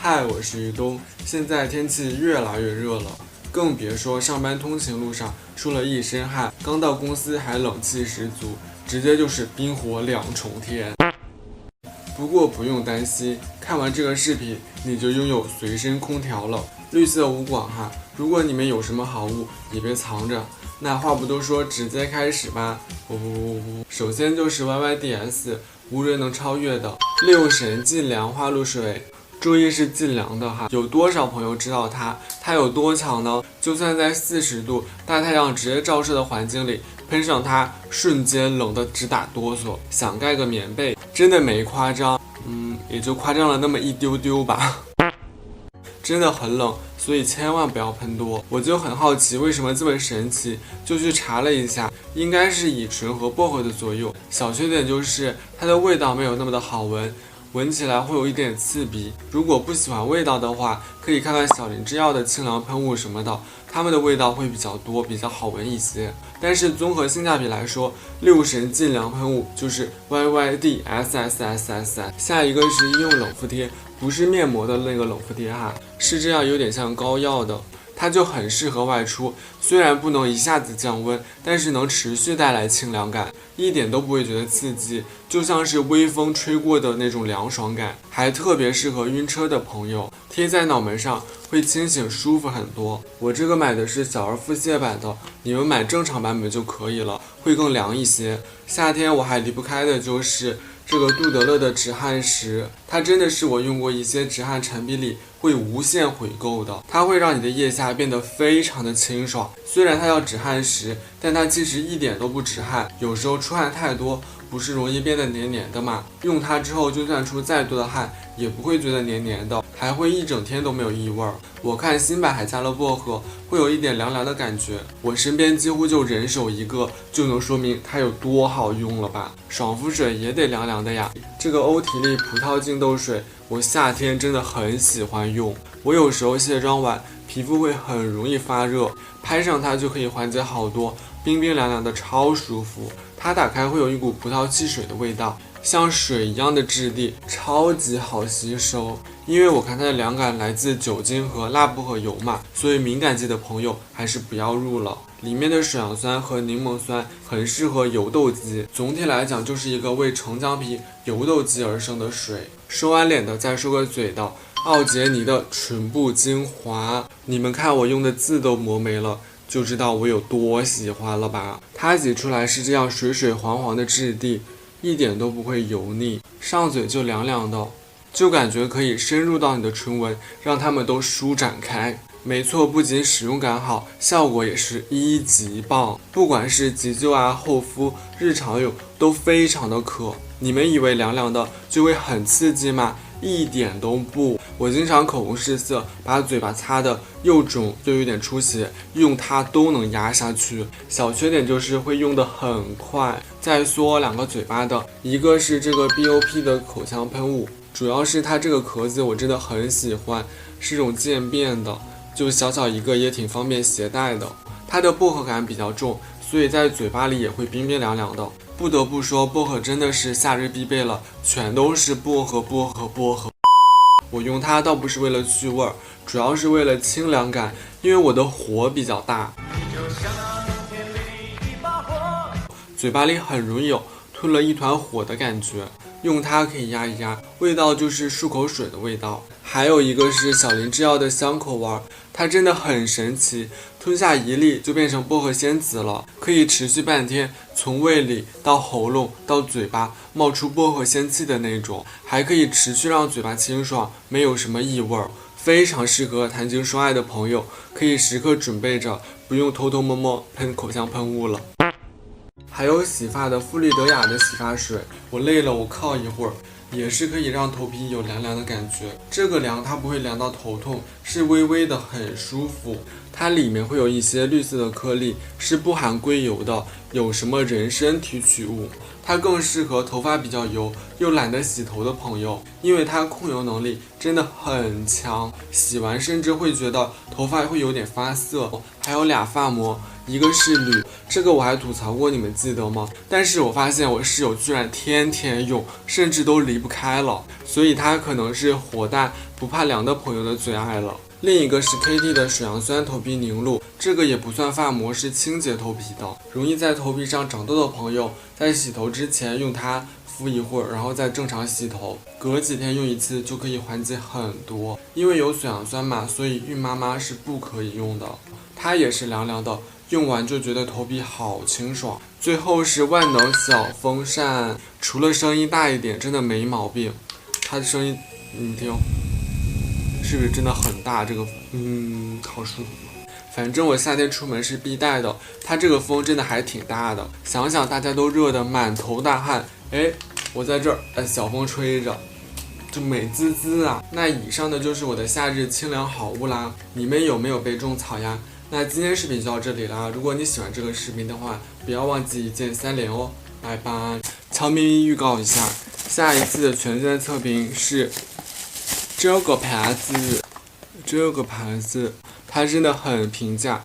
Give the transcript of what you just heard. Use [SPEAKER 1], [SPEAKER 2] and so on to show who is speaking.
[SPEAKER 1] 嗨，我是于东。现在天气越来越热了，更别说上班通勤路上出了一身汗，刚到公司还冷气十足，直接就是冰火两重天。不过不用担心，看完这个视频你就拥有随身空调了。绿色无广哈，如果你们有什么好物也别藏着。那话不多说，直接开始吧。不，首先就是 YYDS， 无人能超越的六神净凉花露水。注意是净凉的哈，有多少朋友知道它有多强呢？就算在40度大太阳直接照射的环境里，喷上它，瞬间冷得直打哆嗦，想盖个棉被，真的没夸张，也就夸张了那么一丢丢吧。真的很冷，所以千万不要喷多。我就很好奇为什么这么神奇，就去查了一下，应该是乙醇和薄荷的作用。小缺点就是它的味道没有那么的好闻，闻起来会有一点刺鼻。如果不喜欢味道的话，可以看看小林制药的清凉喷雾什么的，它们的味道会比较多，比较好闻一些。但是综合性价比来说，六神净凉喷雾就是 YYDSSSS。下一个是医用冷敷贴，不是面膜的那个冷敷贴哈，是这样有点像膏药的。它就很适合外出，虽然不能一下子降温，但是能持续带来清凉感，一点都不会觉得刺激，就像是微风吹过的那种凉爽感，还特别适合晕车的朋友，贴在脑门上会清醒舒服很多。我这个买的是小儿腹泻版的，你们买正常版本就可以了，会更凉一些。夏天我还离不开的就是这个杜德乐的止汗石，它真的是我用过一些止汗产品里会无限回购的，它会让你的腋下变得非常的清爽。虽然它叫止汗石，但它其实一点都不止汗，有时候出汗太多，不是容易变得黏黏的嘛？用它之后，就算出再多的汗，也不会觉得黏黏的，还会一整天都没有异味。我看新版还加了薄荷，会有一点凉凉的感觉。我身边几乎就人手一个，就能说明它有多好用了吧？爽肤水也得凉凉的呀。这个欧缇丽葡萄净豆水，我夏天真的很喜欢用。我有时候卸妆完，皮肤会很容易发热，拍上它就可以缓解好多，冰冰凉凉的，超舒服。它打开会有一股葡萄汽水的味道，像水一样的质地，超级好吸收。因为我看它的凉感来自酒精和蜡薄荷油嘛，所以敏感肌的朋友还是不要入了。里面的水杨酸和柠檬酸很适合油痘肌，总体来讲就是一个为成浆皮油痘肌而生的水。说完脸的，再说个嘴的，奥洁妮的唇部精华，你们看我用的字都磨没了，就知道我有多喜欢了吧。它挤出来是这样水水黄黄的质地，一点都不会油腻，上嘴就凉凉的，就感觉可以深入到你的唇纹，让它们都舒展开。没错，不仅使用感好，效果也是一级棒，不管是急救啊、厚敷、日常用都非常的可。你们以为凉凉的就会很刺激吗？一点都不。我经常口红试色，把嘴巴擦的又肿又有点出血，用它都能压下去。小缺点就是会用的很快。再说两个嘴巴的，一个是这个 BOP 的口腔喷雾，主要是它这个壳子我真的很喜欢，是种渐变的，就小小一个也挺方便携带的。它的薄荷感比较重，所以在嘴巴里也会冰冰凉凉的。不得不说，薄荷真的是夏日必备了，全都是薄荷。我用它倒不是为了去味儿，主要是为了清凉感，因为我的火比较大，嘴巴里很容易有吞了一团火的感觉，用它可以压一压，味道就是漱口水的味道。还有一个是小林制药的香口丸，它真的很神奇，吞下一粒就变成薄荷仙子了，可以持续半天，从胃里到喉咙到嘴巴冒出薄荷仙气的那种，还可以持续让嘴巴清爽，没有什么异味，非常适合谈情说爱的朋友，可以时刻准备着，不用偷偷摸摸喷口香喷雾了。还有洗发的馥丽德雅的洗发水，我累了我靠一会儿，也是可以让头皮有凉凉的感觉。这个凉它不会凉到头痛，是微微的很舒服。它里面会有一些绿色的颗粒，是不含硅油的，有什么人参提取物。它更适合头发比较油又懒得洗头的朋友，因为它控油能力真的很强，洗完甚至会觉得头发会有点发涩。还有俩发膜，一个是铝，这个我还吐槽过，你们记得吗？但是我发现我室友居然天天用，甚至都离不开了，所以他可能是火大不怕凉的朋友的最爱了。另一个是 KT 的水杨酸头皮凝露，这个也不算发膜，是清洁头皮的。容易在头皮上长痘的朋友，在洗头之前用它敷一会儿，然后再正常洗头，隔几天用一次就可以缓解很多。因为有水杨酸嘛，所以孕妈妈是不可以用的。它也是凉凉的，用完就觉得头皮好清爽。最后是万能小风扇，除了声音大一点，真的没毛病。它的声音，你听。是不是真的很大？这个好舒服。反正我夏天出门是必带的，它这个风真的还挺大的。想想大家都热得满头大汗，我在这儿，小风吹着，就美滋滋啊。那以上的就是我的夏日清凉好物啦，你们有没有被种草呀？那今天视频就到这里啦。如果你喜欢这个视频的话，不要忘记一键3连哦，拜拜。悄咪咪预告一下，下一次的全线测评是。这个牌子，它真的很平价。